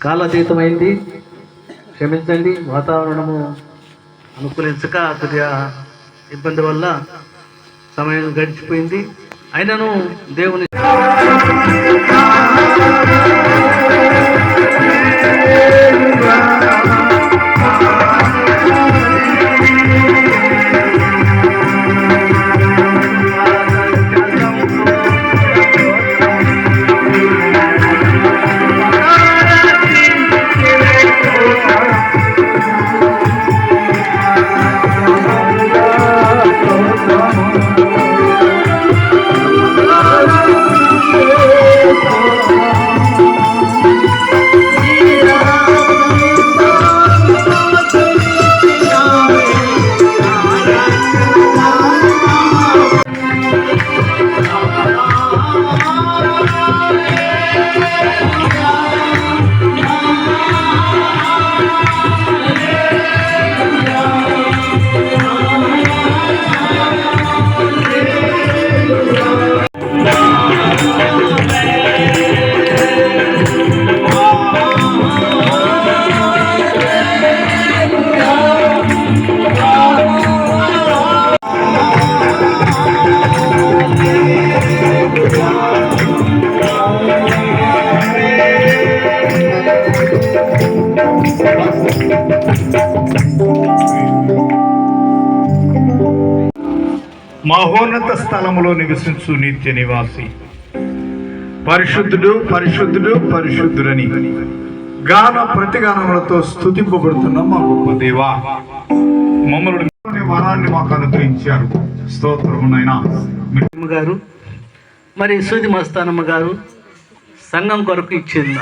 కాలాతీతమైంది, క్షమించండి. వాతావరణము అనుకూలించక కొద్దిగా ఇబ్బంది వల్ల సమయం గడిచిపోయింది. అయినను దేవుని మహోన్నత స్థలములో నివసించు నిత్య నివాసి పరిశుద్ధుడు పరిశుద్ధుడు పరిశుద్ధుడని గాన ప్రతిగానములతో స్తుతింపబడుతున్న మా గొప్ప దేవా, మమ్మల్ని వరాన్ని మాకు అనుగ్రహించారు. స్తోత్రము నాయనా. గారు మరి సూది మస్తానమ్మ గారు సంఘం కొరకు ఇచ్చింది.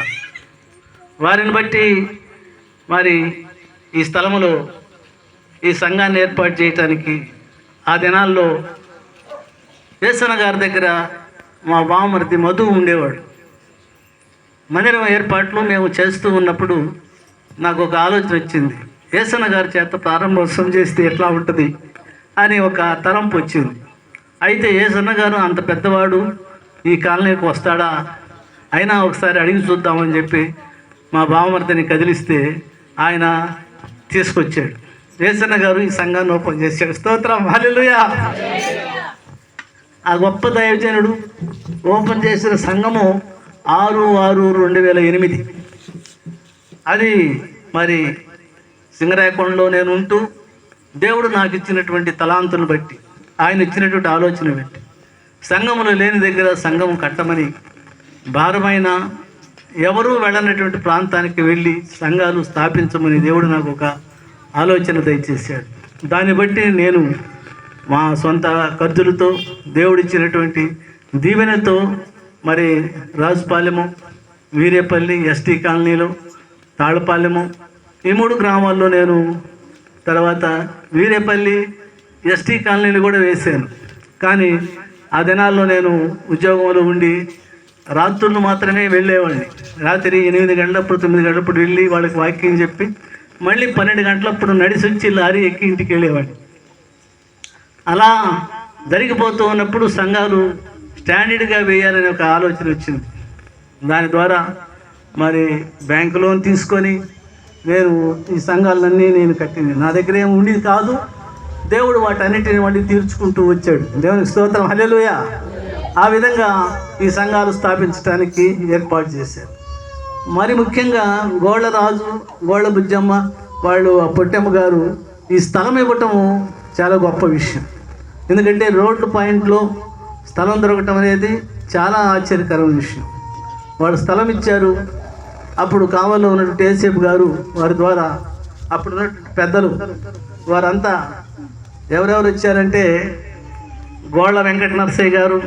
వారిని బట్టి మరి ఈ స్థలములో ఈ సంఘాన్ని ఏర్పాటు చేయటానికి ఆ దినాల్లో ఏసన్న గారి దగ్గర మా బావమరిది మధు ఉండేవాడు. మందిరం ఏర్పాట్లు మేము చేస్తూ ఉన్నప్పుడు నాకు ఒక ఆలోచన వచ్చింది. ఏసన్న గారి చేత ప్రారంభోత్సవం చేస్తే ఎట్లా ఉంటుంది అని ఒక తలంపు వచ్చింది. అయితే ఏసన్న గారు అంత పెద్దవాడు ఈ కాలనీకి వస్తాడా, అయినా ఒకసారి అడిగి చూద్దామని చెప్పి మా బావమరిదిని కదిలిస్తే ఆయన తీసుకొచ్చాడు. ఏసన్న గారు ఈ సంఘాన్ని ఓపెన్ చేశాడు. స్తోత్రం, హల్లెలూయా. ఆ గొప్ప దైవజనుడు ఓపెన్ చేసిన సంఘము 6/6/2008. అది మరి సింగరాయకొండలో నేను ఉంటూ దేవుడు నాకు ఇచ్చినటువంటి తలాంతులను బట్టి, ఆయన ఇచ్చినటువంటి ఆలోచన బట్టి సంఘములు లేని దగ్గర సంఘం కట్టమని, భారమైన ఎవరూ వెళ్ళనటువంటి ప్రాంతానికి వెళ్ళి సంఘాలు స్థాపించమని దేవుడు నాకు ఒక ఆలోచన దయచేశాడు. దాన్ని బట్టి నేను మా సొంత ఖర్చులతో దేవుడిచ్చినటువంటి దీవెనతో మరి రాజుపాలెము, వీరేపల్లి, ఎస్టీ కాలనీలో తాళపాలెము, ఈ 3 గ్రామాల్లో నేను తర్వాత వీరేపల్లి ఎస్టీ కాలనీలు కూడా వేశాను. కానీ ఆ దినాల్లో నేను ఉద్యోగంలో ఉండి రాత్రులు మాత్రమే వెళ్ళేవాడిని. రాత్రి 8 గంటలప్పుడు 9 గంటలప్పుడు వెళ్ళి వాళ్ళకి వాక్యం చెప్పి మళ్ళీ 12 గంటలప్పుడు నడిచి వచ్చి లారీ ఎక్కి ఇంటికి వెళ్ళేవాడిని. అలా జరిగిపోతూ ఉన్నప్పుడు సంఘాలు స్టాండర్డ్గా వేయాలనే ఒక ఆలోచన వచ్చింది. దాని ద్వారా మరి బ్యాంకు లోన్ తీసుకొని నేను ఈ సంఘాలన్నీ నేను కట్టింది. నా దగ్గర ఏమి ఉండేది కాదు. దేవుడు వాటన్నిటిని మళ్ళీ తీర్చుకుంటూ వచ్చాడు. దేవునికి స్తోత్రం, హల్లెలూయా. ఆ విధంగా ఈ సంఘాలు స్థాపించడానికి ఏర్పాటు చేశారు. మరి ముఖ్యంగా గోళ్ళరాజు, గోళ్ళ బుజ్జమ్మ వాళ్ళు, ఆ పొట్టమ్మ గారు ఈ స్థలం ఇవ్వటము చాలా గొప్ప విషయం. ఎందుకంటే రోడ్డు పాయింట్లో స్థలం దొరకటం అనేది చాలా ఆశ్చర్యకరమైన విషయం. వాళ్ళు స్థలం ఇచ్చారు. అప్పుడు కావల్లో ఉన్నటువంటి ఏసేపు గారు వారి ద్వారా అప్పుడు ఉన్నటువంటి పెద్దలు వారంతా ఎవరెవరు వచ్చారంటే గోళ్ళ వెంకట నరసయ్య గారు,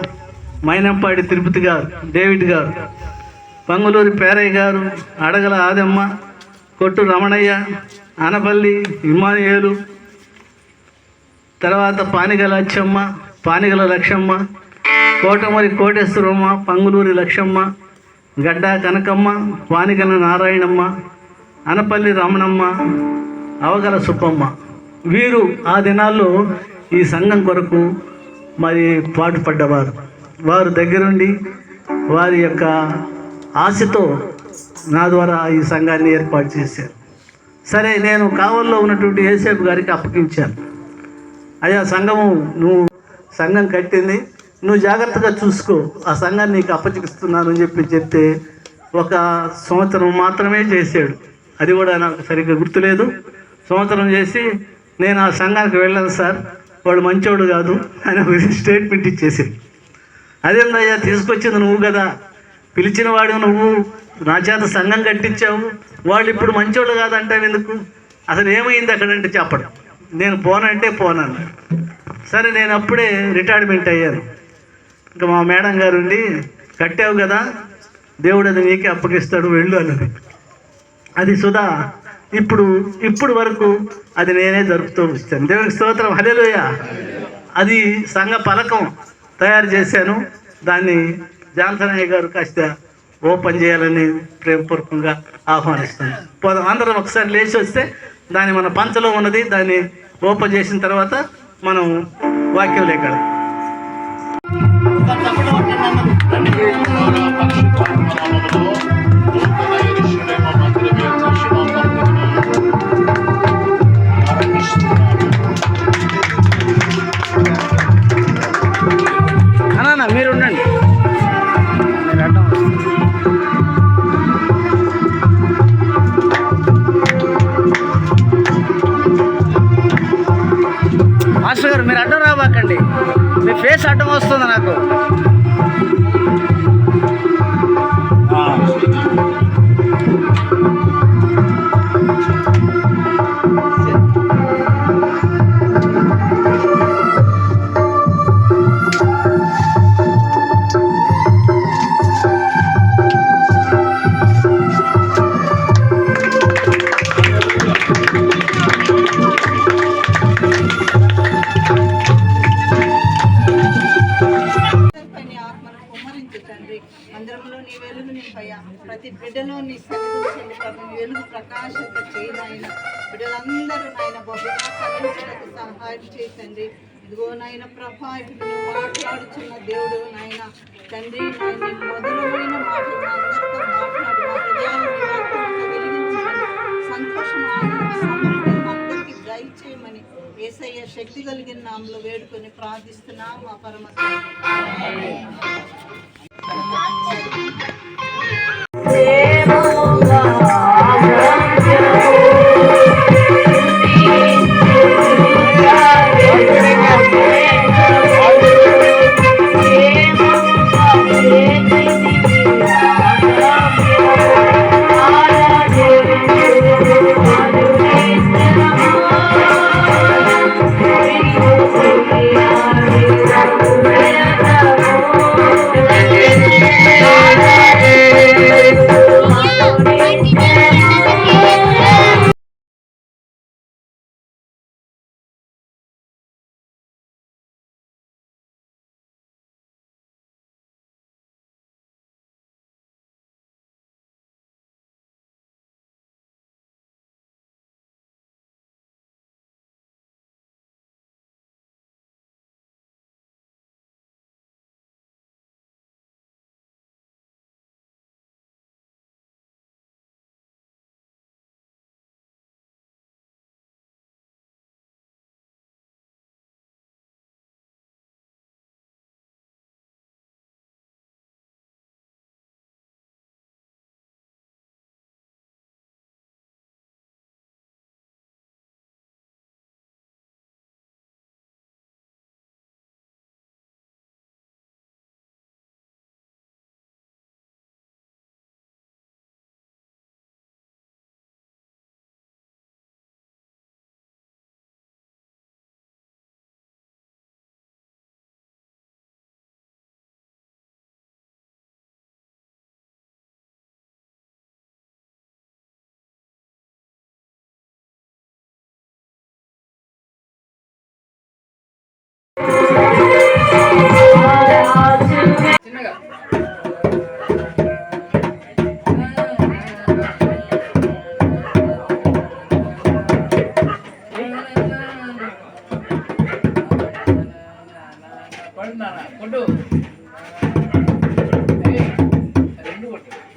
మైనంపాడి తిరుపతి గారు, డేవిడ్ గారు, పంగులూరి పేరయ్య గారు, అడగల ఆదమ్మ, కొట్టు రమణయ్య, అనపల్లి ఇమానుయేలు, తర్వాత పానిగల అచ్చమ్మ, పానిగల లక్షమ్మ, కోటమరి కోటేశ్వరమ్మ, పంగులూరి లక్షమ్మ, గడ్డ కనకమ్మ, పానిగల నారాయణమ్మ, అనపల్లి రమణమ్మ, అవగల సుబ్బమ్మ. వీరు ఆ దినాల్లో ఈ సంఘం కొరకు మరి పాటుపడ్డవారు. వారు దగ్గరుండి వారి యొక్క ఆశతో నా ద్వారా ఈ సంఘాన్ని ఏర్పాటు చేశారు. సరే, నేను కావల్లో ఉన్నటువంటి ఏసేపు గారికి అప్పగించాను. అయ్యా, సంఘము నువ్వు సంఘం కట్టింది, నువ్వు జాగ్రత్తగా చూసుకో, ఆ సంఘాన్ని నీకు అప్పగిస్తున్నాను అని చెప్తే 1 సంవత్సరం మాత్రమే చేశాడు. అది కూడా నాకు సరిగ్గా గుర్తులేదు. సంవత్సరం చేసి నేను ఆ సంఘానికి వెళ్ళాను సార్, వాడు మంచోడు కాదు అని ఒక స్టేట్మెంట్ ఇచ్చేసింది. అదేందయ్యా, తీసుకొచ్చింది నువ్వు కదా, పిలిచిన వాడు నువ్వు, నా చేత సంఘం కట్టించావు, వాళ్ళు ఇప్పుడు మంచోడు కాదంటావు ఎందుకు, అసలు ఏమైంది అక్కడంటే చెప్పడం. నేను పోనంటే పోనన్నా. సరే, నేను అప్పుడే రిటైర్మెంట్ అయ్యాను. ఇంకా మా మేడం గారు ఉండి, కట్టావు కదా, దేవుడు అది నీకే అప్పగిస్తాడు, వెళ్ళు అన్నది. అది సుధా ఇప్పుడు వరకు అది నేనే జరుపుతూ వచ్చాను. దేవునికి స్తోత్రం, హల్లెలూయా. అది సంఘ పలకం తయారు చేశాను. దాన్ని జాన్సనయ్య గారు కాస్త ఓపెన్ చేయాలని ప్రేమపూర్వకంగా ఆహ్వానిస్తాను. అందరం ఒకసారి లేచి వస్తే దాన్ని మన పంచలో ఉన్నది, దాన్ని ఓపెన్ చేసిన తర్వాత మనం వాక్యం లేక అన్నా మీరు ఉండండి. మాస్టర్ గారు, మీరు అడ్డం రాబాకండి, మీ ఫేస్ అడ్డం వస్తుంది నాకు. మందిరంలో నీ వెలుగు నింపయ్యా, ప్రతి బిడ్డలో నీ సన్నిధి ప్రభు వెలుగు ప్రకాశింప చేయి నాయన. బిడ్డలందరూ నాయన బహుగా ఫలించడానికి సహాయం చేయండి. ఇదిగో నాయన ప్రభా, ఇప్పుడు నువ్వు మాట్లాడుతున్న దేవుడు నాయన తండ్రి, నాయన మధురమైన మాటలు అందరితో మాట్లాడి మా హృదయాలను వెలిగించమని, సంతోషం ఆనందం సమృద్ధి అందరికీ దయచేయమని యేసయ్య శక్తి కలిగిన నామములో వేడుకొని ప్రార్థిస్తున్నాం మా పరమ తండ్రి.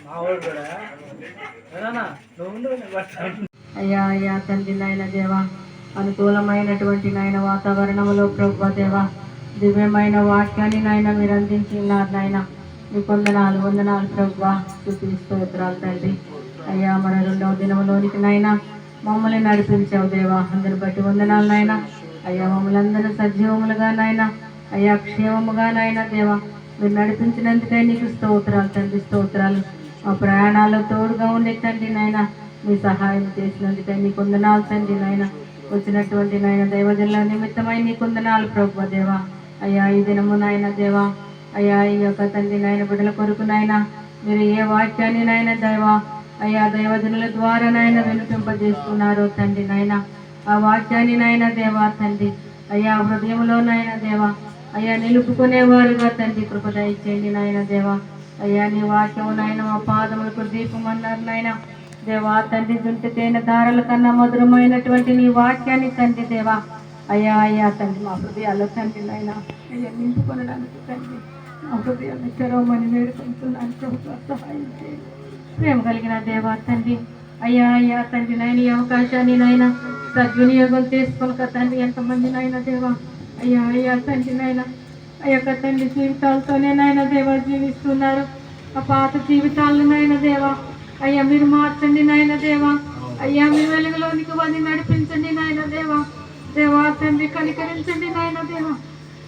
మా వాడు కూడా అయ్యా అయ్యా తండ్రి నాయన దేవా, అనుకూలమైనటువంటి నాయన వాతావరణంలో ప్రభువా దేవా, దివ్యమైన వాక్యాన్ని నాయన మీరు అందించినారు నాయన. మీ వందనాలు ప్రభువా, స్తుతి స్తోత్రాలు తండ్రి. అయ్యా మన 2వ దినంలోనికి నాయన మమ్మల్ని నడిపించావు దేవా, అందరి బట్టి వందనాలు నాయన. అయ్యా మమ్మల్ని అందరూ సజీవములుగా నాయన, అయ్యా క్షేమముగా నాయన దేవా మీరు నడిపించినందుకై నీకు స్తోత్రాలు తండ్రి, స్తోత్రాలు. మా ప్రయాణాల్లో తోడుగా ఉండే తండ్రి నాయన, మీ సహాయం చేసినందుకై నీకు వందనాలు తండ్రి నాయన. వచ్చినటువంటి నాయన దైవజనుల నిమిత్తమై నీకు వందనాలు ప్రభువా దేవా. అయ్యా ఈ దినము నాయన దేవా, అయ్యా ఈ యొక్క తండ్రి నాయన బిడ్డల కొరకు నాయన మీరు ఏ వాక్యాన్ని నాయన దేవా అయ్యా దైవజనుల ద్వారా నాయన వినిపింపజేస్తున్నారో తండ్రి నాయన, ఆ వాక్యాన్ని నాయన దేవా తండ్రి అయ్యా హృదయంలో నాయన దేవా అయ్యా నిలుపుకునేవారుగా తండ్రి కృప దయచేయండి నాయన దేవా. అయ్యా నీ వాక్యము నాయన మా పాదములకు దీపం అన్నారు నాయన దేవా తండ్రి. జుంటితేన దారాల కన్నా మధురమైనటువంటి నీ వాక్యాన్ని తండ్రి దేవా అయ్యా అయ్యా తండ్రి మా హృదయాల్లో తండ్రి నాయన అయ్యా నింపుకొనడానికి తండ్రి మా హృదయాన్ని తెరవమని వేడుకుంటున్నాను ప్రభుత్వ సహాయం చేయండి. ప్రేమ కలిగిన దేవా తండ్రి అయ్యా అయ్యా తండ్రి నాయన ఈ అవకాశాన్ని నాయన సద్వినియోగం చేసుకొనక తండ్రి ఎంతమంది నాయన దేవా అయ్యా అయ్యా తండ్రి నాయన ఆ యొక్క తండ్రి జీవితాలతోనే నాయన దేవా జీవిస్తున్నారు. ఆ పాత జీవితాలను నాయన దేవా అయ్యా మీరు మార్చండి నాయన దేవా. అయ్యా మీ వెలుగులోనికి వారిని నడిపించండి నాయన దేవా. దేవా తండ్రి కనికరించండి నాయన దేవా.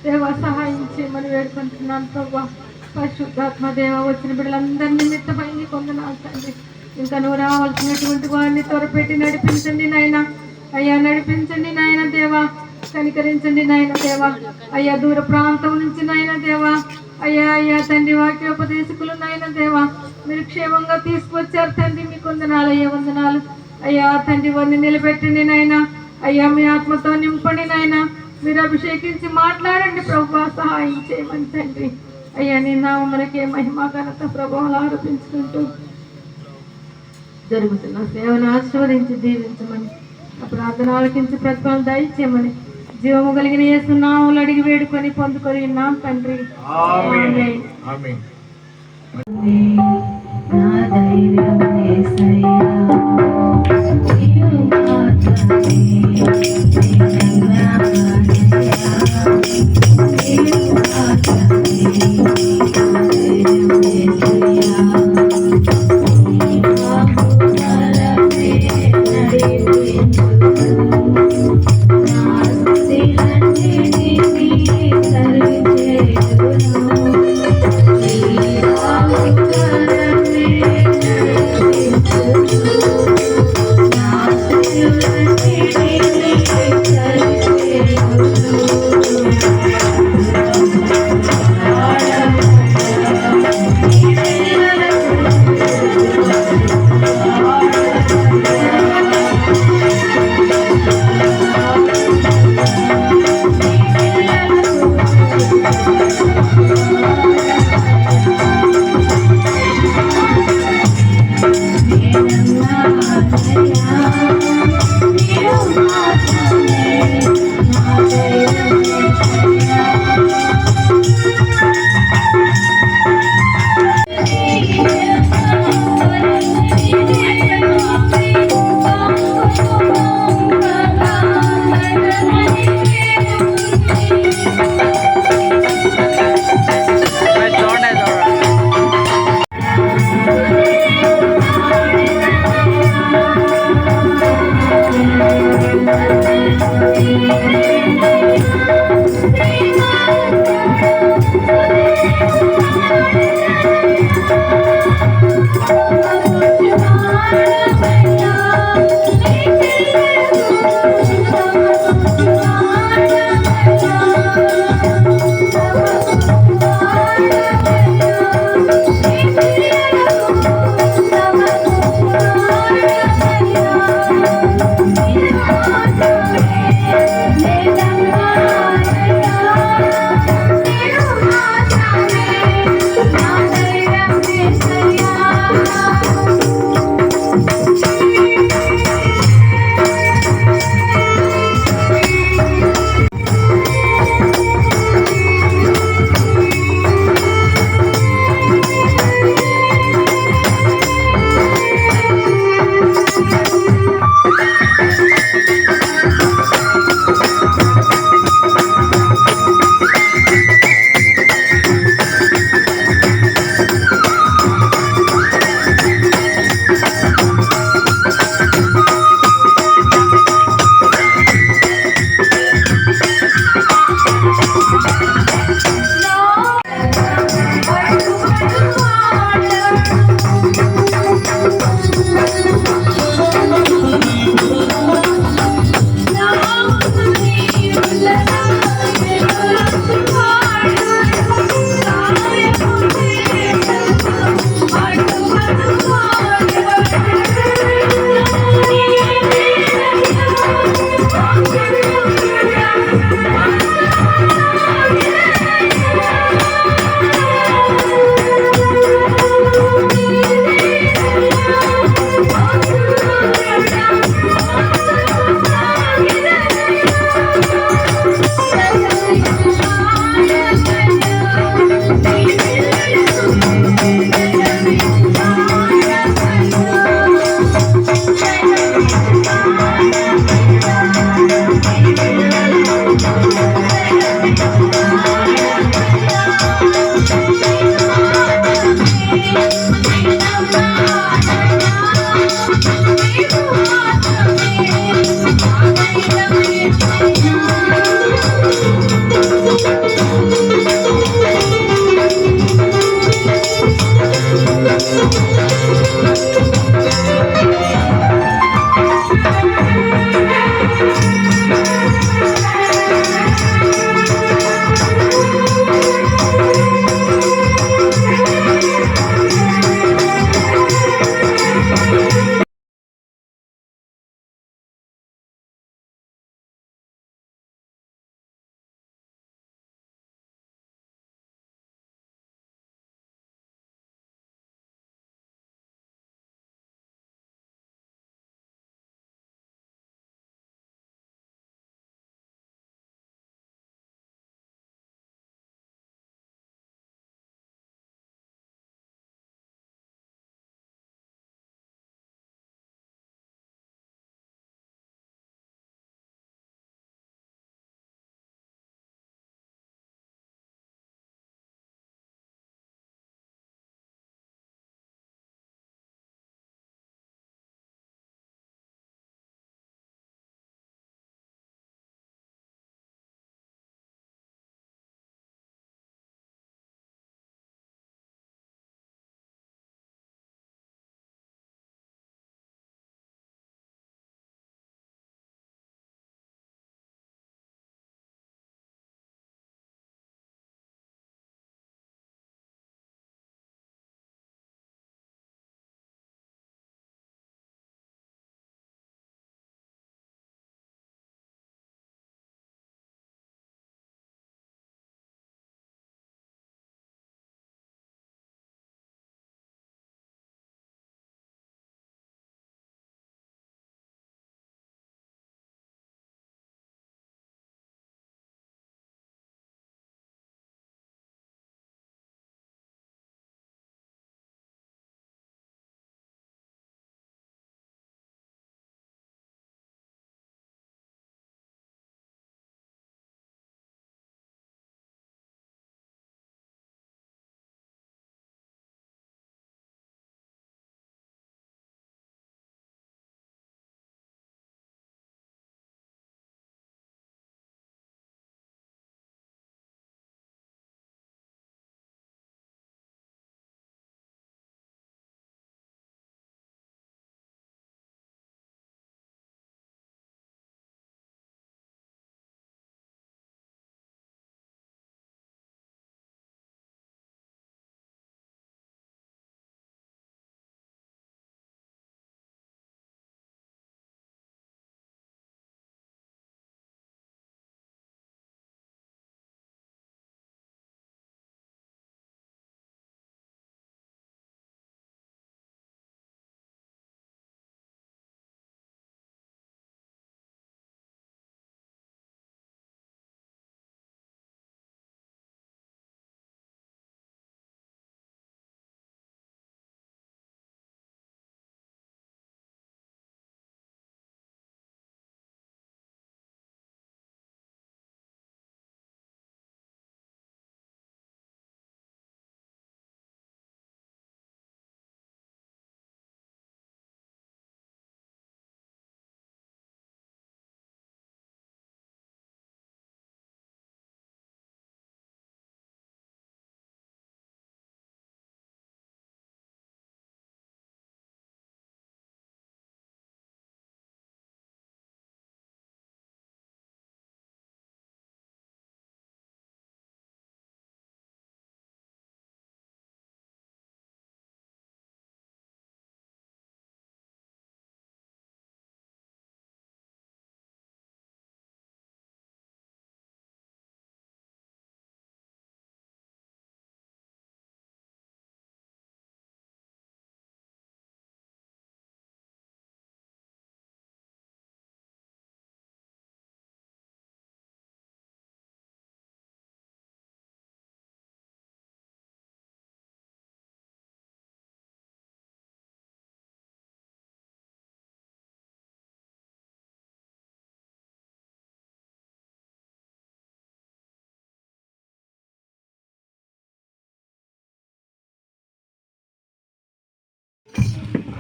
దేవా సహాయం చేయమని వేడుకుంటున్నాను ప్రభా. పరిశుద్ధాత్మ దేవ వచ్చిన బిడ్డలందరినీ నిమిత్తమై నీకు వందనాలు తండ్రి. ఇంకా నువ్వు రావాల్సినటువంటి వారిని త్వరపెట్టి నడిపించండి నాయన. అయ్యా నడిపించండి నాయన దేవా, కనికరించండి నాయన దేవా. అయ్యా దూర ప్రాంతం నుంచి నాయన దేవా అయ్యా అయ్యా తండ్రి వాక్యోపదేశకులు నాయన దేవా మీరు క్షేమంగా తీసుకొచ్చారు తండ్రి, మీకు వందనాలు అయ్యా వందనాలు. అయ్యా తండ్రి వారిని నిలబెట్టండి నాయన. అయ్యా మీ ఆత్మతో నింపండి నాయన. మీరు అభిషేకించి మాట్లాడండి ప్రభు, సహాయం చేయమని తండ్రి. అయ్యా నీ నామమునకే మహిమ ఘనత ప్రభావాలు ఆరోపించుకుంటూ జరుగుతున్న సేవను ఆశీర్వదించి దీవించమని, ఆ ప్రార్థన ఆలకించి ప్రతిఫలం దయచేయమని జీవము కలిగిన యేసు నామములో అడిగి వేడుకొని పొందుకొని ఉన్నాం తండ్రి. ఆమేన్. ఆమేన్. నా ధైర్యం యేసయ్యా, నీవు మాత్రమే నీవు మాత్రమే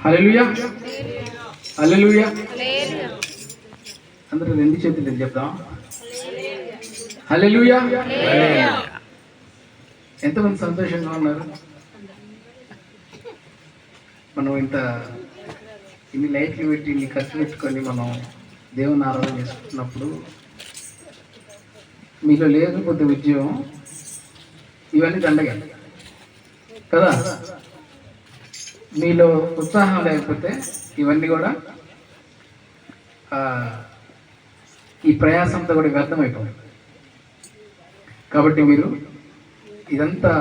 హల్లెలూయా, హల్లెలూయా. అందరూ రెండు చేతులు చెప్దాం, హల్లెలూయా. ఎంతమంది సంతోషంగా ఉన్నారు? మనం ఇన్ని లైట్లు పెట్టి ఇన్ని ఖర్చు పెట్టుకొని మనం దేవుని ఆరాధన చేసుకుంటున్నప్పుడు మీలో లేకపోతే ఉద్యోగం ఇవన్నీ దండగా కదా. మీలో ఉత్సాహం లేకపోతే ఇవన్నీ కూడా ఈ ప్రయాసంతో కూడా వ్యర్థమైపోయింది. కాబట్టి ఇదంతా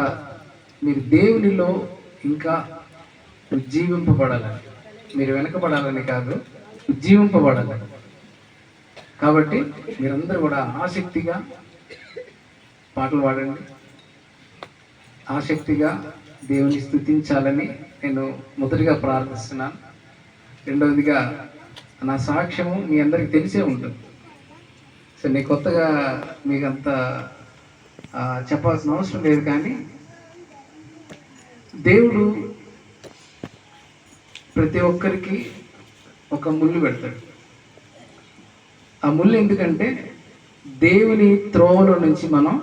మీరు దేవునిలో ఇంకా ఉజ్జీవింపబడాలని, మీరు వెనకబడాలని కాదు, ఉజ్జీవింపబడాలని. కాబట్టి మీరందరూ కూడా ఆసక్తిగా పాటలు పాడండి, ఆసక్తిగా దేవుని స్తుతించాలని నేను మొదటిగా ప్రార్థిస్తున్నాను. రెండవదిగా నా సాక్ష్యము మీ అందరికీ తెలిసే ఉంటుంది. సో నేను కొత్తగా మీకంత చెప్పాల్సిన అవసరం లేదు. కానీ దేవుడు ప్రతి ఒక్కరికి ఒక ముళ్ళు పెడతాడు. ఆ ముళ్ళు ఎందుకంటే దేవుని త్రోవలో నుంచి మనం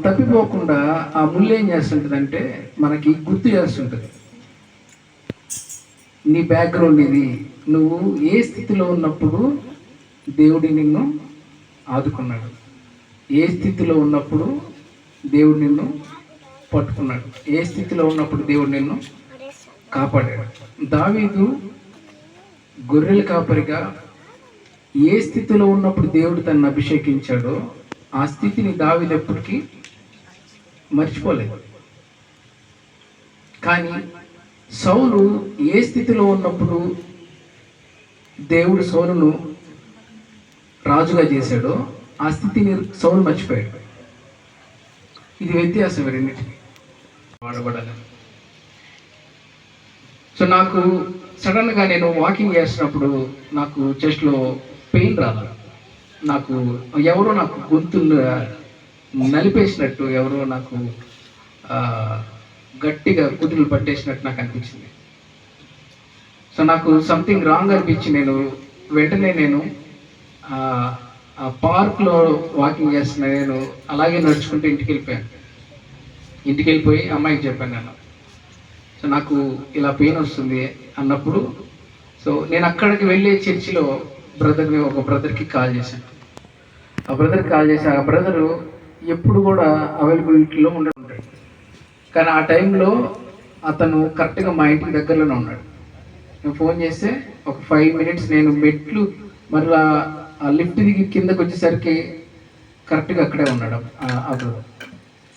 తప్పిపోకుండా ఆ ముళ్ళు ఏం చేస్తుంటుందంటే మనకి గుర్తు చేస్తుంటుంది. నీ బ్యాక్గ్రౌండ్ ఇది, నువ్వు ఏ స్థితిలో ఉన్నప్పుడు దేవుడు నిన్ను ఆదుకున్నాడు, ఏ స్థితిలో ఉన్నప్పుడు దేవుడు నిన్ను పట్టుకున్నాడు, ఏ స్థితిలో ఉన్నప్పుడు దేవుడు నిన్ను కాపాడాడు. దావీదు గొర్రెల కాపరిగా ఏ స్థితిలో ఉన్నప్పుడు దేవుడు తనను అభిషేకించాడో ఆ స్థితిని దావీదు ఎప్పటికీ మర్చిపోలేదు. కానీ సౌలు ఏ స్థితిలో ఉన్నప్పుడు దేవుడు సౌలును రాజుగా చేశాడో ఆ స్థితిని సౌలు మర్చిపోయాడు. ఇది వ్యత్యాసం రెండింటికి వాడబడాలి. సో నాకు సడన్గా నేను వాకింగ్ చేస్తున్నప్పుడు నాకు చెస్ట్లో పెయిన్ రాలేదు. నాకు గొంతు నలిపేసినట్టు, ఎవరో నాకు గట్టిగా కుదులు పట్టేసినట్టు నాకు అనిపించింది. సో నాకు సంథింగ్ రాంగ్ అనిపించి వెంటనే ఆ పార్క్లో వాకింగ్ చేస్తున్నా. నేను అలాగే నడుచుకుంటూ ఇంటికి వెళ్ళిపోయి అమ్మాయికి చెప్పాను నేను. సో నాకు ఇలా పెయిన్ వస్తుంది అన్నప్పుడు, సో నేను అక్కడికి వెళ్ళే చర్చిలో ఒక బ్రదర్కి కాల్ చేశాను. ఆ బ్రదరు ఎప్పుడు కూడా అవైలబిలిటీలో ఉంటాడు. కానీ ఆ టైంలో అతను కరెక్ట్గా మా ఇంటికి దగ్గరలోనే ఉన్నాడు. నేను ఫోన్ చేస్తే ఒక 5 minutes నేను మెట్లు మరలా ఆ లిఫ్ట్ దిగి కిందకు వచ్చేసరికి కరెక్ట్గా అక్కడే ఉన్నాడు ఆ బ్రదర్.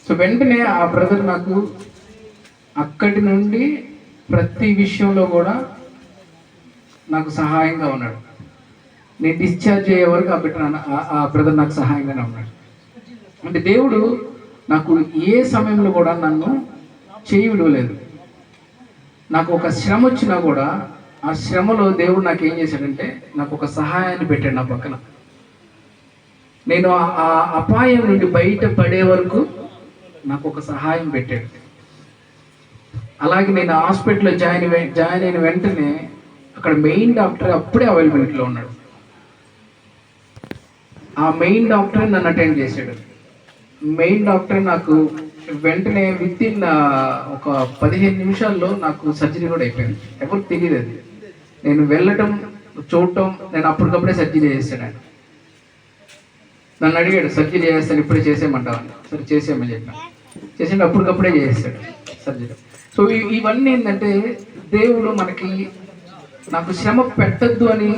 సో వెంటనే ఆ బ్రదర్ నాకు అక్కడి నుండి ప్రతి విషయంలో కూడా నాకు సహాయంగా ఉన్నాడు. నేను డిశ్చార్జ్ అయ్యే వరకు ఆ బ్రదర్ నాకు సహాయంగానే ఉన్నాడు. అంటే దేవుడు నాకు ఏ సమయంలో కూడా నన్ను చేయి విడవలేదు. నాకు ఒక శ్రమ వచ్చినా కూడా ఆ శ్రమలో దేవుడు నాకు ఏం చేశాడంటే నాకు ఒక సహాయాన్ని పెట్టాడు నా పక్కన. నేను ఆ అపాయం నుండి బయట పడే వరకు నాకు ఒక సహాయం పెట్టాడు. అలాగే నేను హాస్పిటల్లో జాయిన్ అయిన వెంటనే అక్కడ మెయిన్ డాక్టర్ అప్పుడే అవైలబిలిటీలో ఉన్నాడు. ఆ మెయిన్ డాక్టర్ నన్ను అటెండ్ చేశాడు. మెయిన్ డాక్టర్ నాకు వెంటనే వితిన్ ఒక 15 నిమిషాల్లో నాకు సర్జరీ కూడా అయిపోయింది. ఎవరికి తెలియదు అది. నేను వెళ్ళటం చూడటం, నేను అప్పటికప్పుడే సర్జరీ చేశాను. ఆయన నన్ను అడిగాడు, సర్జరీ చేస్తాను ఇప్పుడే చేసేయమంటావని. సరే చేసేయమని చెప్పాను. చేసేయండి, అప్పటికప్పుడే చేసేసాడు సర్జరీ. సో ఇవన్నీ ఏంటంటే దేవుడు నాకు శ్రమ పెట్టద్దు అని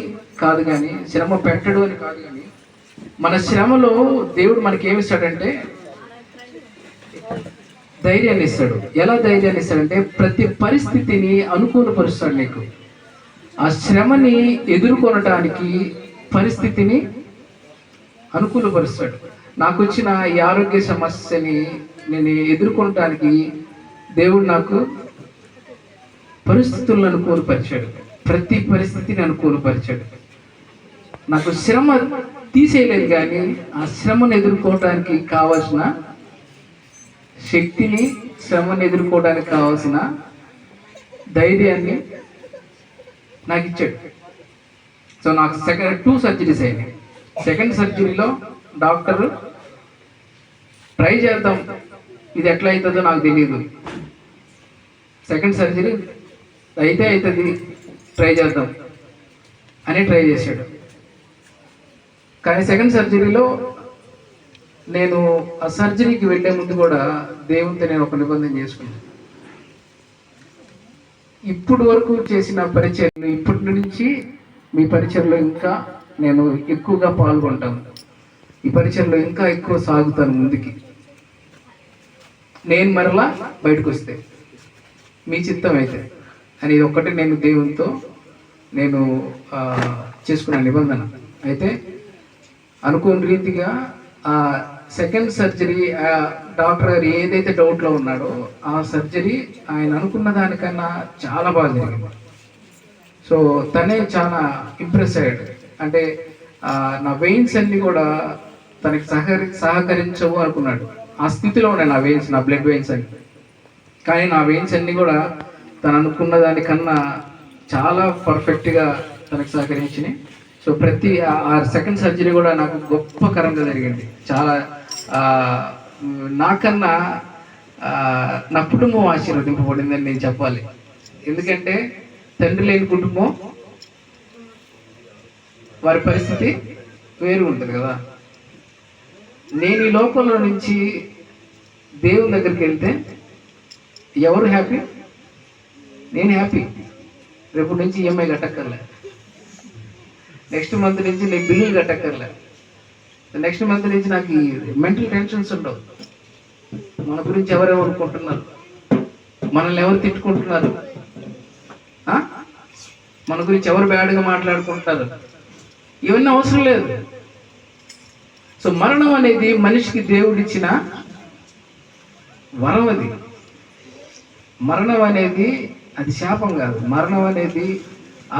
కాదు, కానీ శ్రమ పెట్టడు అని కాదు, కానీ మన శ్రమలో దేవుడు మనకి ఏమిస్తాడంటే ధైర్యాన్ని ఇస్తాడు. ఎలా ధైర్యాన్ని ఇస్తాడంటే ప్రతి పరిస్థితిని అనుకూలపరుస్తాడు నీకు. ఆ శ్రమని ఎదుర్కొనటానికి పరిస్థితిని అనుకూలపరుస్తాడు. నాకు వచ్చిన ఈ ఆరోగ్య సమస్యని నేను ఎదుర్కొనటానికి దేవుడు నాకు పరిస్థితులను అనుకూలపరిచాడు. ప్రతి పరిస్థితిని అనుకూలపరిచాడు. నాకు శ్రమ తీసేయలేదు, కానీ ఆ శ్రమను ఎదుర్కోవటానికి కావాల్సిన శక్తిని, శ్రమను ఎదుర్కోవడానికి కావాల్సిన ధైర్యాన్ని నాకు ఇచ్చాడు. సో నాకు 2 సర్జరీస్ అయినాయి. సెకండ్ సర్జరీలో డాక్టర్ ట్రై చేద్దాం, ఇది ఎట్లా అవుతుందో నాకు తెలియదు, సెకండ్ సర్జరీ అయితే అవుతుంది, ట్రై చేద్దాం అని ట్రై చేశాడు. కానీ సెకండ్ సర్జరీలో నేను ఆ సర్జరీకి వెళ్ళే ముందు కూడా దేవునితో నేను ఒక నిబంధన చేసుకున్నాను. ఇప్పుడు వరకు చేసిన పరిచర్లు, ఇప్పటి నుంచి మీ పరిచర్లో ఇంకా నేను ఎక్కువగా పాల్గొంటాను, ఈ పరిచర్లో ఇంకా ఎక్కువ సాగుతాను ముందుకి. నేను మరలా బయటకు వస్తే మీ చిత్తం అయితే అని ఇది ఒక్కటి నేను దేవునితో నేను చేసుకున్న నిబంధన. అయితే అనుకోని రీతిగా ఆ సెకండ్ సర్జరీ డాక్టర్ గారు ఏదైతే డౌట్లో ఉన్నాడో ఆ సర్జరీ ఆయన అనుకున్న దానికన్నా చాలా బాగా జరిగింది. సో తనే చాలా ఇంప్రెస్ అయ్యాడు. అంటే నా వెయిన్స్ అన్ని కూడా తనకి సహకరించవు అనుకున్నాడు. ఆ స్థితిలో ఉన్నాయి నా వెయిన్స్, నా బ్లడ్ వెయిన్స్ అన్ని. కానీ నా వెయిన్స్ అన్ని కూడా తను అనుకున్న దానికన్నా చాలా పర్ఫెక్ట్గా తనకు సహకరించినాయి. సో ప్రతి ఆ సెకండ్ సర్జరీ కూడా నాకు గొప్పకరంగా జరిగింది. చాలా నాకన్నా నా కుటుంబం ఆశీర్వదింపబడిందని నేను చెప్పాలి. ఎందుకంటే తండ్రి లేని కుటుంబం వారి పరిస్థితి వేరు ఉంటుంది కదా. నేను ఈ లోకంలో నుంచి దేవుని దగ్గరికి వెళ్తే ఎవరు హ్యాపీ? నేను హ్యాపీ. రేపు నుంచి ఈఎంఐ కట్టక్కర్లే, నెక్స్ట్ మంత్ నుంచి నేను బిల్లులు కట్టక్కర్లే, నెక్స్ట్ మంత్ నుంచి నాకు ఈ మెంటల్ టెన్షన్స్ ఉండవు. మన గురించి ఎవరెవరు అనుకుంటున్నారు, మనల్ని ఎవరు తిట్టుకుంటున్నారు, మన గురించి ఎవరు బ్యాడ్గా మాట్లాడుకుంటారు, ఇవన్నీ అవసరం లేదు. సో మరణం అనేది మనిషికి దేవుడిచ్చిన వరం. అది మరణం అనేది అది శాపం కాదు. మరణం అనేది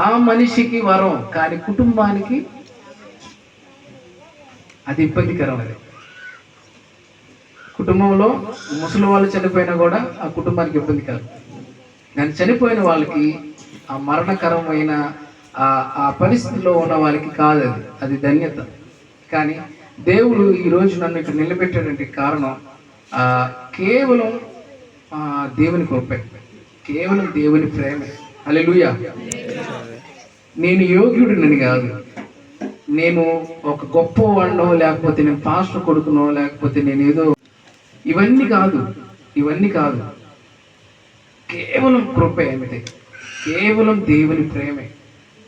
ఆ మనిషికి వరం, కానీ కుటుంబానికి అది ఇబ్బందికరం. అది కుటుంబంలో ముసలి వాళ్ళు చనిపోయినా కూడా ఆ కుటుంబానికి ఇబ్బందికరం. కానీ చనిపోయిన వాళ్ళకి ఆ మరణకరమైన ఆ పరిస్థితిలో ఉన్న వాళ్ళకి కాదు, అది ధన్యత. కానీ దేవుడు ఈరోజు నన్ను ఇక్కడ నిలబెట్టడానికి కారణం కేవలం దేవుని కృపే, కేవలం దేవుని ప్రేమే. హల్లెలూయా. నేను యోగ్యుడినని కాదు, నేను ఒక గొప్పవాడినో, లేకపోతే నేను పాస్టర్ కొడుకునో, లేకపోతే నేను ఏదో, ఇవన్నీ కాదు, ఇవన్నీ కాదు. కేవలం కృపే అంతే, కేవలం దేవుని ప్రేమే.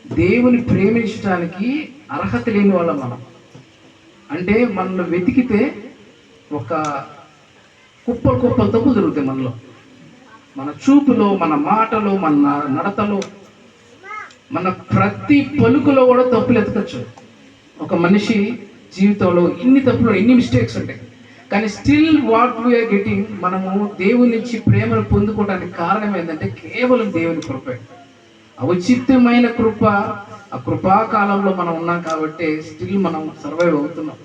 దేవుని ప్రేమించడానికి అర్హత లేని వాళ్ళం మనం. అంటే మనల్ని వెతికితే ఒక కుప్పలు తప్పులు జరుగుతాయి మనలో, మన చూపులో, మన మాటలో, మన నడతలో, మన ప్రతి పలుకులో కూడా తప్పులు ఎతకచ్చు. ఒక మనిషి జీవితంలో ఇన్ని తప్పులు, ఇన్ని మిస్టేక్స్ ఉంటాయి. కానీ స్టిల్ వాట్ వీఆర్ గెటింగ్, మనము దేవుని నుంచి ప్రేమను పొందుకోవడానికి కారణం ఏంటంటే కేవలం దేవుని కృపే. ఔచిత్యమైన కృప, ఆ కృపాకాలంలో మనం ఉన్నాం కాబట్టి స్టిల్ మనం సర్వైవ్ అవుతున్నాం.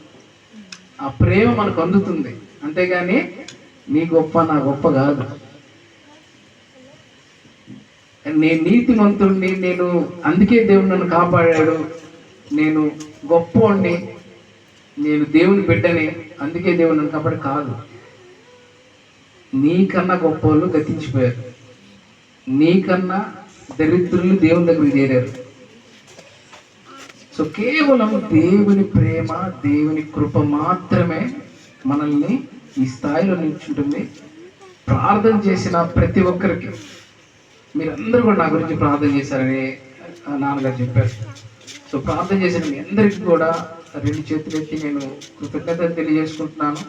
ఆ ప్రేమ మనకు అందుతుంది, అంతేగాని నీ గొప్ప నా గొప్ప కాదు. నేను నీతిమంతుడిని, నేను అందుకే దేవుడు నన్ను కాపాడాడు, నేను గొప్పవాడిని, నేను దేవుని బిడ్డని, అందుకే దేవుడు నన్ను కాపాడు కాదు. నీకన్నా గొప్ప వాళ్ళు గతించిపోయారు, నీకన్నా దరిద్రులు దేవుని దగ్గరికి చేరారు. సో కేవలం దేవుని ప్రేమ, దేవుని కృప మాత్రమే మనల్ని ఈ స్థాయిలో నిల్చుంటుంది. ప్రార్థన చేసిన ప్రతి ఒక్కరికి, మీరందరూ కూడా నా గురించి ప్రార్థన చేశారని నాన్నగారు చెప్పారు. సో ప్రార్థన చేసిన మీ అందరికీ కూడా 2 చేతులెత్తి నేను కృతజ్ఞతలు తెలియజేసుకుంటున్నాను.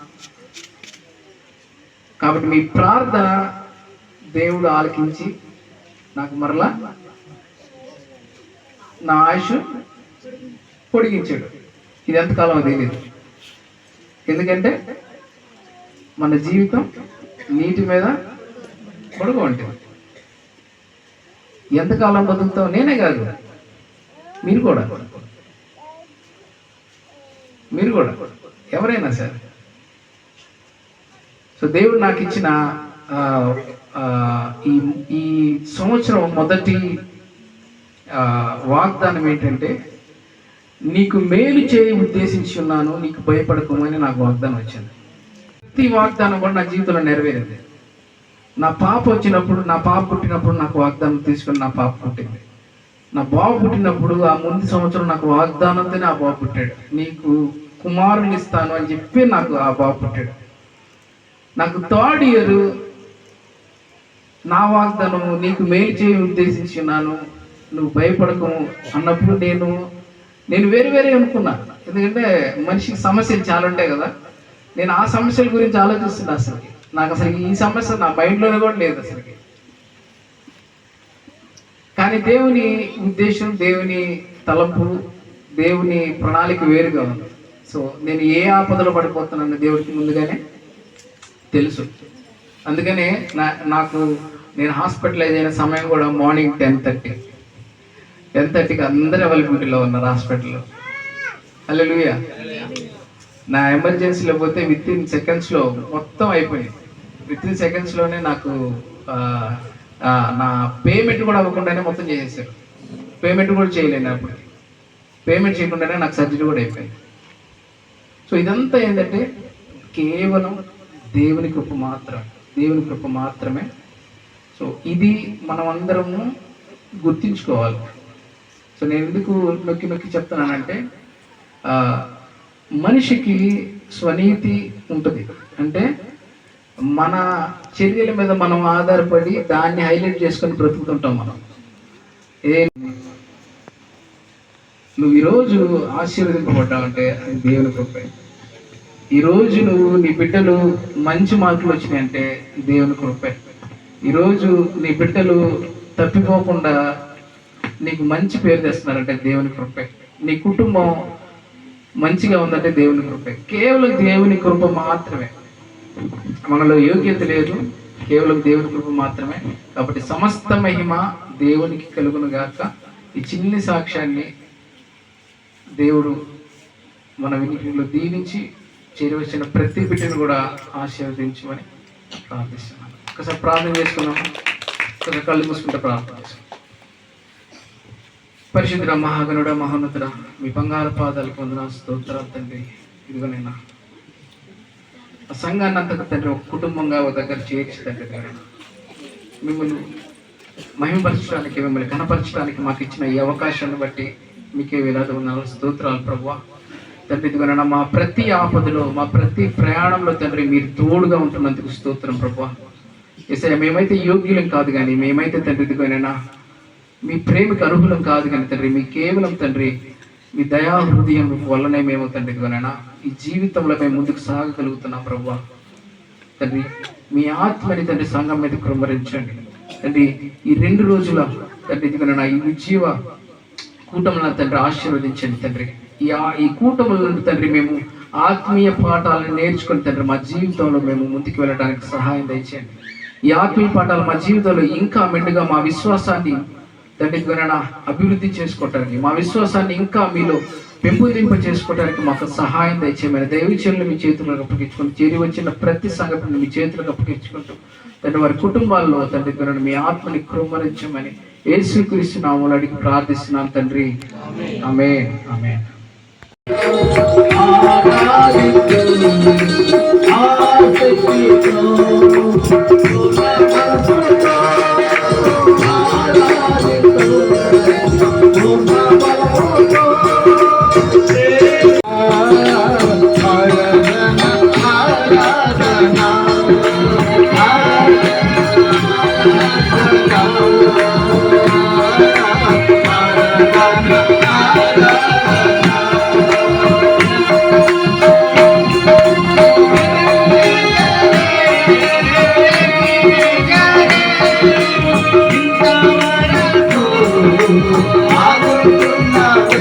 కాబట్టి మీ ప్రార్థన దేవుడు ఆలకించి నాకు మరలా నా ఆయుష్ పొడిగించాడు. ఇది ఎంతకాలం తెలియదు, ఎందుకంటే మన జీవితం నీటి మీద పొడుగు ఉంటుంది. ఎంతకాలం బతుకుతాం నేనే కాదు, మీరు కూడా ఎవరైనా సరే. సో దేవుడు నాకు ఇచ్చిన ఈ ఈ సంవత్సరం మొదటి వాగ్దానం ఏంటంటే, నీకు మేలు చేయి ఉద్దేశించి ఉన్నాను, నీకు భయపడకమని నాకు వాగ్దానం వచ్చింది. ప్రతి వాగ్దానం కూడా నా జీవితంలో నెరవేరింది. నా పాప వచ్చినప్పుడు, నా పాప పుట్టినప్పుడు నాకు వాగ్దానం తీసుకొని నా పాప పుట్టింది. నా బాబు పుట్టినప్పుడు ఆ ముందు సంవత్సరం నాకు వాగ్దానంతోనే ఆ బాబు పుట్టాడు. నీకు కుమారుని ఇస్తాను అని చెప్పి నాకు ఆ బాబు పుట్టాడు. నాకు థర్డ్ ఇయర్ నా వాగ్దానము, నీకు మేలు చేయి ఉద్దేశించున్నాను, నువ్వు భయపడకము అన్నప్పుడు నేను వేరే అనుకున్నా. ఎందుకంటే మనిషికి సమస్యలు చాలా ఉంటాయి కదా. నేను ఆ సమస్యల గురించి ఆలోచిస్తున్నా. నాకు అసలు ఈ సమస్య నా మైండ్లోనే కూడా లేదు అసలుకి. కానీ దేవుని ఉద్దేశం, దేవుని తలంపు, దేవుని ప్రణాళిక వేరుగా ఉంది. సో నేను ఏ ఆపదలో పడిపోతున్నాను దేవుడికి ముందుగానే తెలుసు. అందుకనే నేను హాస్పిటలైజ్ అయిన సమయం కూడా మార్నింగ్ 10:30కి అందరూ అవైలబిలిటీలో ఉన్నారు హాస్పిటల్లో. హల్లెలూయా. నా ఎమర్జెన్సీలో పోతే విత్ ఇన్ సెకండ్స్లో మొత్తం అయిపోయింది. విత్ ఇన్ సెకండ్స్లోనే నాకు నా పేమెంట్ కూడా అవ్వకుండానే మొత్తం చేసేసారు. పేమెంట్ కూడా చేయలేను. అప్పుడు పేమెంట్ చేయకుండానే నాకు సర్జరీ కూడా అయిపోయింది. సో ఇదంతా ఏంటంటే కేవలం దేవుని కృప మాత్రమే. సో ఇది మనం అందరము గుర్తించుకోవాలి. సో నేను ఎందుకు నొక్కి చెప్తున్నానంటే, మనిషికి స్వనీతి ఉంటుంది. అంటే మన చర్యల మీద మనం ఆధారపడి దాన్ని హైలైట్ చేసుకొని బ్రతుకుతుంటాం మనం. నువ్వు ఈరోజు ఆశీర్వదింపబడ్డావంటే అది దేవుని కృపే. ఈరోజు నీ బిడ్డలు మంచి మార్కులు వచ్చినాయంటే దేవుని కృపే. ఈరోజు నీ బిడ్డలు తప్పిపోకుండా నీకు మంచి పేరు తెస్తున్నారంటే దేవుని కృపే. నీ కుటుంబం మంచిగా ఉందంటే దేవుని కృపే. కేవలం దేవుని కృప మాత్రమే. మనలో యోగ్యత లేదు, కేవలం దేవుని కృప మాత్రమే. కాబట్టి సమస్త మహిమ దేవునికి కలుగును గాక. ఈ చిన్ని సాక్ష్యాన్ని దేవుడు మన వినికిడిలో దీవించి చేరవచ్చిన ప్రతి బిడ్డను కూడా ఆశీర్వదించమని ప్రార్థిస్తున్నాను. ఒకసారి ప్రార్థన చేసుకున్నాము. ఒకసారి కళ్ళు మూసుకుంటే ప్రార్థన చేసుకున్నాం. పరిశుద్ధుడ, మహాగణుడ, మహోన్నతుడ, మీ బంగారు పాదాలకు వందనాలు, స్తోత్రాలు తండ్రి. ఇదిగోనైనా ఆ సంఘాన్ని అంతగా తండ్రి ఒక కుటుంబంగా ఒక దగ్గర చేర్చి తండ్రి మిమ్మల్ని మహిమపరచడానికి, మిమ్మల్ని కనపరచడానికి మాకు ఇచ్చిన ఈ అవకాశాన్ని బట్టి మీకే వేలాది వందనాలు, స్తోత్రాలు ప్రభువా. తండ్రి ఇదిగోనైనా మా ప్రతి ఆపదలో, మా ప్రతి ప్రయాణంలో తండ్రి మీరు తోడుగా ఉంటున్నందుకు స్తోత్రం ప్రభువా. యేసయ్య, మేమైతే యోగ్యులం కాదు కానీ, మేమైతే తండ్రి ఇదిగోనైనా మీ ప్రేమకు అర్హులం కాదు కానీ తండ్రి, మీ కేవలం తండ్రి మీ దయా హృదయం వల్లనే మేము తండ్రి ఇదిగోనైనా ఈ జీవితంలో మేము ముందుకు సాగగలుగుతున్నాం ప్రభువా. తండ్రి మీ ఆత్మని తండ్రి సంఘం మీద కృమ్మరించండి తండ్రి. ఈ 2 రోజుల తండ్రి ఇదిగోనైనా ఈ ఉజ్జీవ కూటములను తండ్రి ఆశీర్వదించండి తండ్రి. ఈ కూటముల నుండి తండ్రి మేము ఆత్మీయ పాఠాలను నేర్చుకుని తండ్రి మా జీవితంలో మేము ముందుకు వెళ్ళడానికి సహాయం దయచేయండి. ఈ ఆత్మీయ పాఠాలు మా జీవితంలో ఇంకా మెండుగా మా విశ్వాసాన్ని తండ్రి ఇదిగోనైనా అభివృద్ధి చేసుకోవటానికి, మా విశ్వాసాన్ని ఇంకా మీలో పెంపొందింప చేసుకోవడానికి మాకు సహాయం దయచేయమని దైవచనులు మీ చేతులకు అప్పగించుకుంటూ, చేరి వచ్చిన ప్రతి సంఘటనను మీ చేతులకు అప్పగించుకుంటూ తండ్రి వారి కుటుంబాల్లో తండ్రి ఇదిగోనైనా మీ ఆత్మని కృమ్మరించమని యేసుక్రీస్తు నామములో అడిగి ప్రార్థిస్తున్నాను తండ్రి. ఆమేన్. ఆమేన్. ఆదుకున్నాడు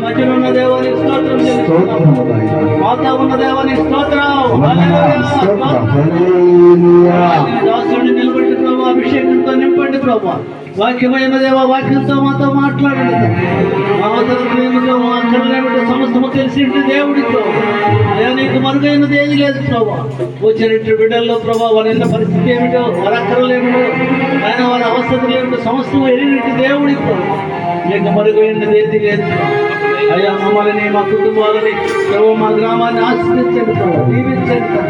మధ్యలో ఉన్న దేవానికి స్తోత్రం చెల్లిస్తున్నాము. మాతో ఉన్న దేవానికి స్తోత్రం. దాసుని నిలబెట్టి ప్రభు, అభిషేకంతో నింపండి ప్రభు. వాక్యమైన దేవ, వాక్యంతో మాతో మాట్లాడండి. మా అవసరం ఏమిటో, మా అక్కర్లు ఏమిటో సమస్తము తెలిసి దేవుడితో నీకు మరుగైనది ఏది లేదు ప్రభా. వచ్చినట్టు బిడ్డల్లో ప్రభా వారి ఉన్న పరిస్థితి ఏమిటో, వారి అక్కర్లు ఏమిటో, ఆయన వారి అవసరం ఏమిటో సమస్తము ఎరిగినట్టు దేవుడితో నీకు మరుగైనది ఏది లేదు. అయ్యా మమ్మల్ని, మా కుటుంబాలని ప్రభు, మా గ్రామాన్ని ఆశ్రయించండి ప్రభు, దీవించండి.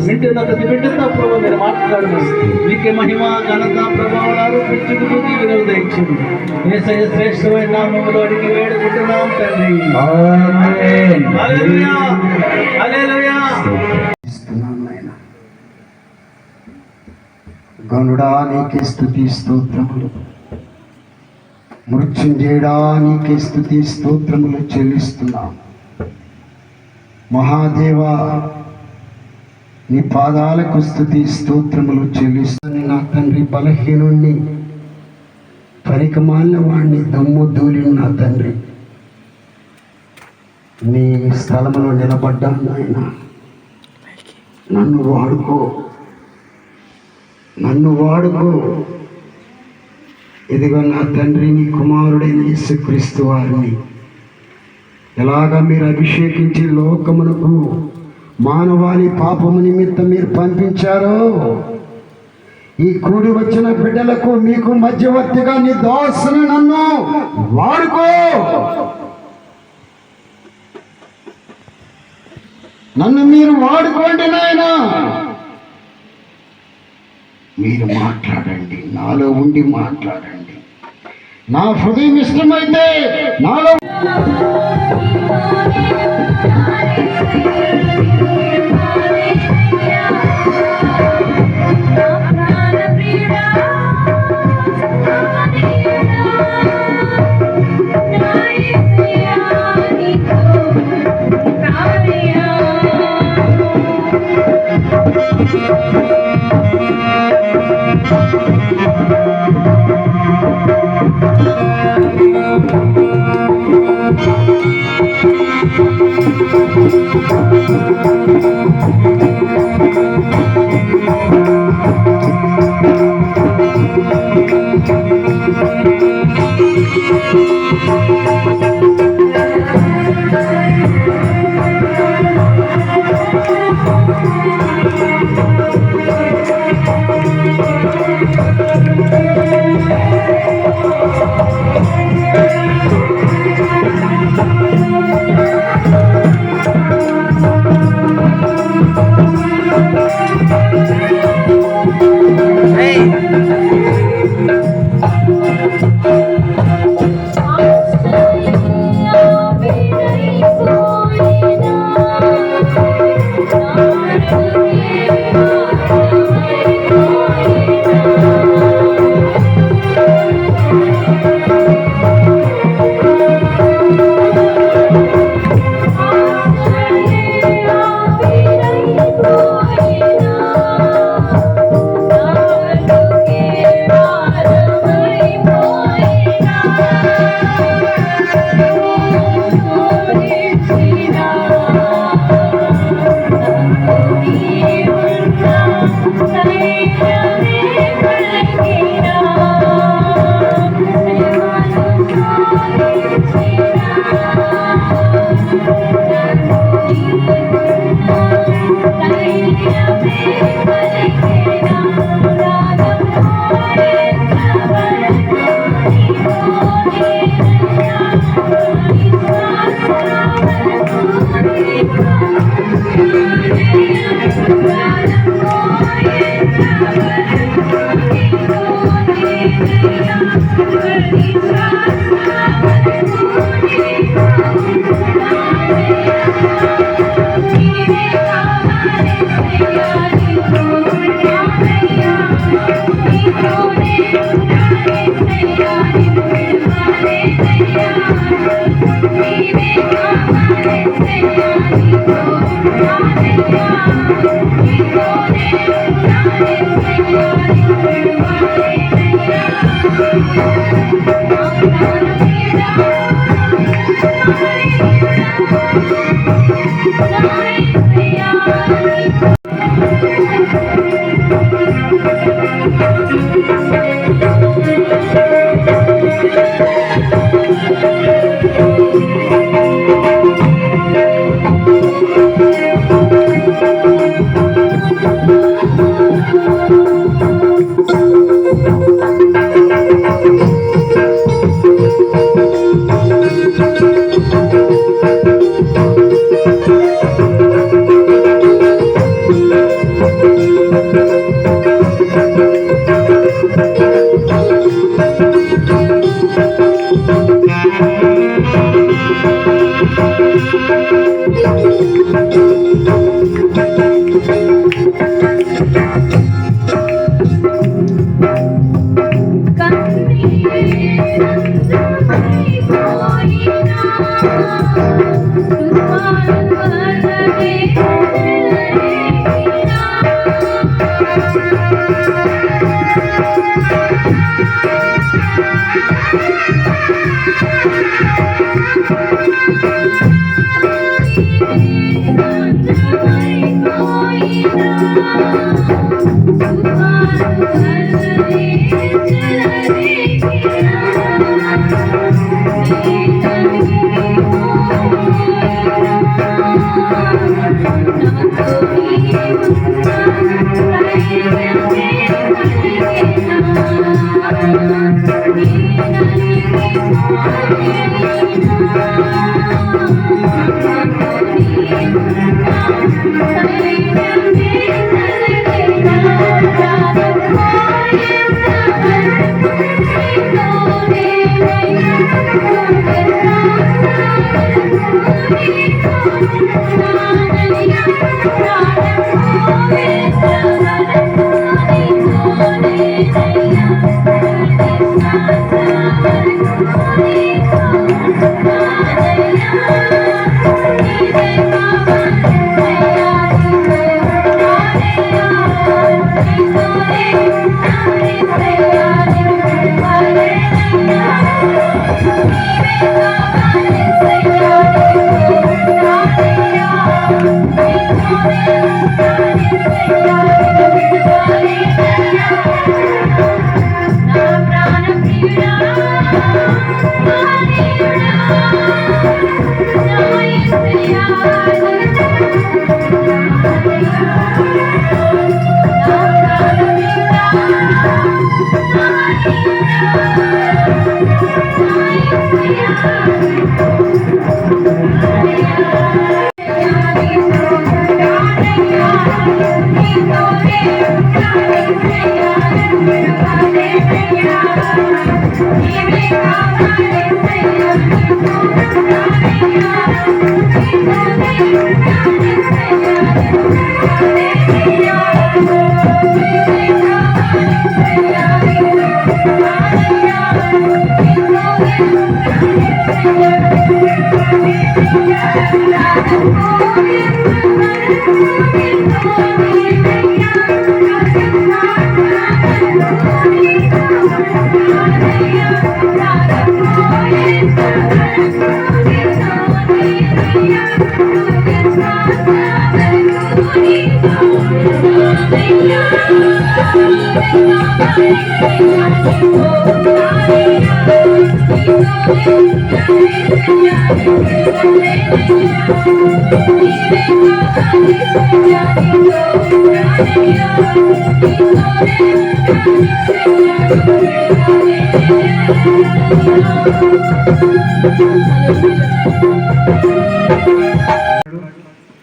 వింటున్న ప్రతి బిడ్డతో ప్రభు మీరు మాట్లాడండి. మీకే మహిమ, ఘనత, ప్రభావాలు ఆరోపించుకుంటూ దీవెనలు దయచేయండి. యేసయ్య శ్రేష్టమైన నామములో అడిగి వేడుకుంటున్నాం తండ్రి. హల్లెలూయా, హల్లెలూయా. గనుడా నీకే స్తుతి స్తోత్రములు, మృత్యుంజయుడానికి స్తుతి స్తోత్రములు చెల్లిస్తున్నాం. మహాదేవా నీ పాదాలకు స్తుతి స్తోత్రములు చెల్లిస్తున్నాను. నా తండ్రి బలహీనుణ్ణి, పరికమాలిన వాణ్ణి, దమ్ము దూలిన నా తండ్రి నీ స్థలములో నిలబడ్డాను నాయన. నన్ను వాడుకో, నన్ను వాడుకో. ఇదిగో నా తండ్రి, నీ కుమారుడైన యేసుక్రీస్తు వారిని ఎలాగా మీరు అభిషేకించి లోకమునకు మానవాళి పాపము నిమిత్తం మీరు పంపించారో, ఈ కూడి వచ్చిన బిడ్డలకు మీకు మధ్యవర్తిగా నీ దాసుని నన్ను వాడుకో. నన్ను మీరు వాడుకోండి నాయన. మీరు మాట్లాడండి, నాలో ఉండి మాట్లాడండి. నా హృదయం ఇష్టమైతే నాలో Thank you.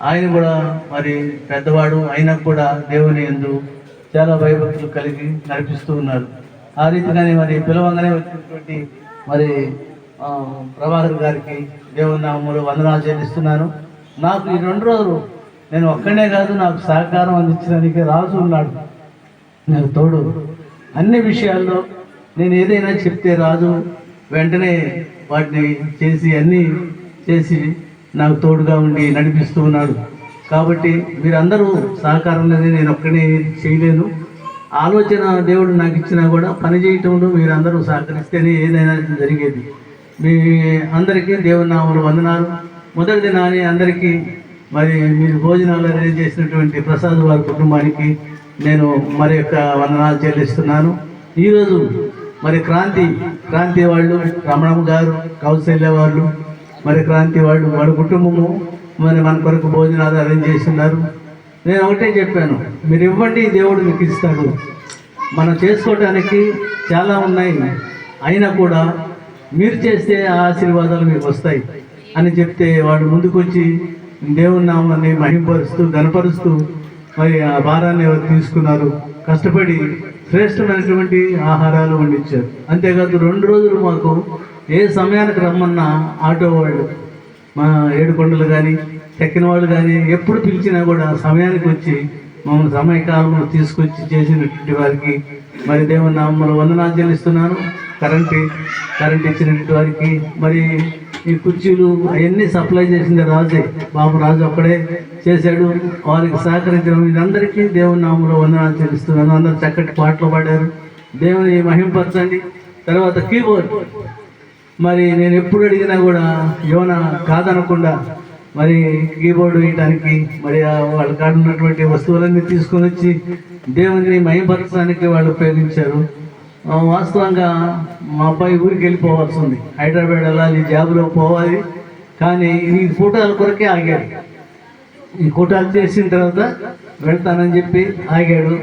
ఆయన కూడా మరి పెద్దవాడు అయినా కూడా దేవుని యందు చాలా భయభక్తులు కలిగి నడిపిస్తూ ఉన్నారు. ఆ రీతిగానే మరి పిలవంగానే వచ్చినటువంటి మరి ప్రభాకర్ గారికి దేవుని నామములో వందనాలు చెల్లిస్తున్నాను. నాకు ఈ 2 రోజులు నేను ఒక్కడే కాదు, నాకు సహకారం అందించడానికి రాజు ఉన్నాడు నాకు తోడు. అన్ని విషయాల్లో నేను ఏదైనా చెప్తే రాజు వెంటనే వాటిని చేసి అన్నీ చేసి నాకు తోడుగా ఉండి నడిపిస్తూ ఉన్నాడు. కాబట్టి మీరందరూ సహకారం అనేది నేను ఒక్కడే చేయలేను. ఆలోచన దేవుడు నాకు ఇచ్చినా కూడా పని చేయటంలో మీరందరూ సహకరిస్తేనే ఏదైనా జరిగేది. మీ అందరికీ దేవుని నామములో వందనాలు. మొదటి దినాన్ని అందరికీ మరి మీరు భోజనాలు అరేంజ్ చేసినటువంటి ప్రసాద్ వారి కుటుంబానికి నేను మరి యొక్క వందనాలు చెల్లిస్తున్నాను. ఈరోజు మరి క్రాంతి వాళ్ళు, రమణమ్మ గారు, కౌశల్య వాళ్ళు, మరి క్రాంతి వాళ్ళు, వాళ్ళ కుటుంబము మరి మన కొరకు భోజనాలు అరేంజ్ చేస్తున్నారు. నేను ఒకటే చెప్పాను, మీరు ఇవ్వండి, దేవుడు మీకు ఇస్తాడు. మనం చేసుకోవడానికి చాలా ఉన్నాయి, అయినా కూడా మీరు చేస్తే ఆ ఆశీర్వాదాలు మీకు వస్తాయి అని చెప్తే వాళ్ళు ముందుకొచ్చి దేవుని నామాన్ని మహింపరుస్తూ ఘనపరుస్తూ మరి ఆ భారాన్ని ఎవరు తీసుకున్నారు, కష్టపడి శ్రేష్టమైనటువంటి ఆహారాలు వండించారు. అంతేకాదు 2 రోజులు మాకు ఏ సమయానికి రమ్మన్నా ఆటో వాళ్ళు, మా ఏడుకొండలు కానీ చెక్కిన వాళ్ళు కానీ ఎప్పుడు పిలిచినా కూడా సమయానికి వచ్చి మమ్మల్ని సమయకాలంలో తీసుకొచ్చి చేసినటువంటి వారికి మరి దేవుని నామములో వందనాలు చెల్లిస్తున్నాను. కరెంట్ ఇచ్చినటువంటి వారికి, మరి ఈ కుర్చీలు అవన్నీ సప్లై చేసింది రాజు ఒక్కడే చేశాడు. వారికి సహకరించిన మీరందరికీ దేవుని నామములో వందనాలు చెల్లిస్తున్నాను. అందరూ చక్కటి పాటలు పాడారు, దేవుని మహింపరచండి. తర్వాత కీబోర్డ్ మరి నేను ఎప్పుడు అడిగినా కూడా యోన కాదనకుండా మరి కీబోర్డు వేయడానికి మరి వాళ్ళ కాడ ఉన్నటువంటి వస్తువులన్నీ తీసుకొని వచ్చి దేవుని మహింపరచడానికి వాళ్ళు ఉపయోగించారు. వాస్తవంగా మా అబ్బాయి ఊరికి వెళ్ళిపోవాల్సి ఉంది, హైదరాబాద్ వెళ్ళాలి, జాబ్లో పోవాలి. కానీ ఈ కూటాల కొరకే ఆగాడు. ఈ కూటాలు చేసిన తర్వాత వెళ్తానని చెప్పి ఆగాడు.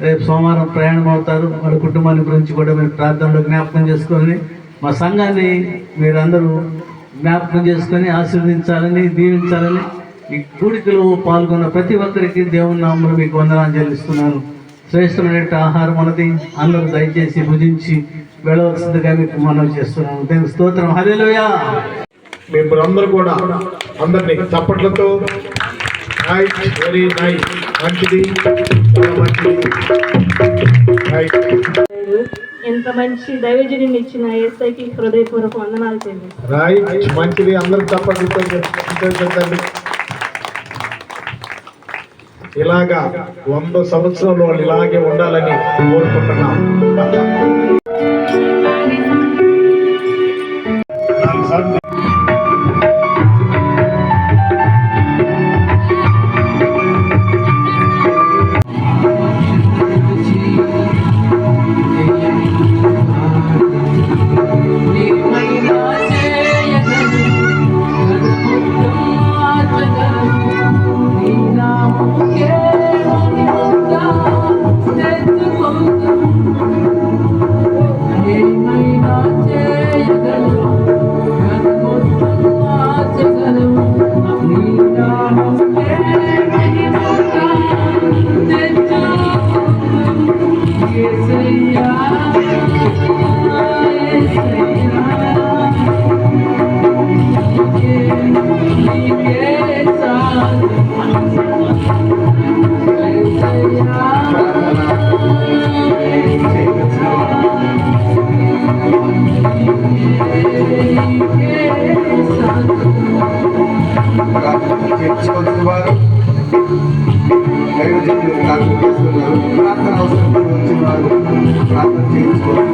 రేపు సోమవారం ప్రయాణం అవుతారు. వాళ్ళ కుటుంబాన్ని గురించి కూడా మీరు ప్రార్థనలో జ్ఞాపకం చేసుకొని మా సంఘాన్ని మీరందరూ జ్ఞాపకం చేసుకొని ఆశీర్వదించాలని, దీవించాలని, ఈ కూడికలో పాల్గొన్న ప్రతి ఒక్కరికి దేవుని నామములో మీకు వందనాలు చెల్లిస్తున్నాను. శ్రేష్టమైన ఆహారం అన్నది అందరూ దయచేసి భుజించి వెళ్ళవలసిందిగా మీకు మనవి చేస్తున్నాను. దేవుని స్తోత్రం. హల్లెలూయా. మీరు అందరూ కూడా అందరినీ చప్పట్లతో వెరీ నైస్, మంచిది, చాలా మంచిది. ఎంత మంచి దైవజనుని ఇచ్చిన యేసయ్యకి హృదయపూర్వక వందనాలు చెల్లిస్తున్నాను. రైట్, మంచిది. అందరూ చప్పట్లతో చెప్పండి. ఇలాగా 100 సంవత్సరాలు వాళ్ళు ఇలాగే ఉండాలని కోరుకుంటున్నాం. ప్రార్థన అవసరం వచ్చిన వారు ప్రార్థన చేయించుకోవాలి.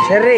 షర్రీ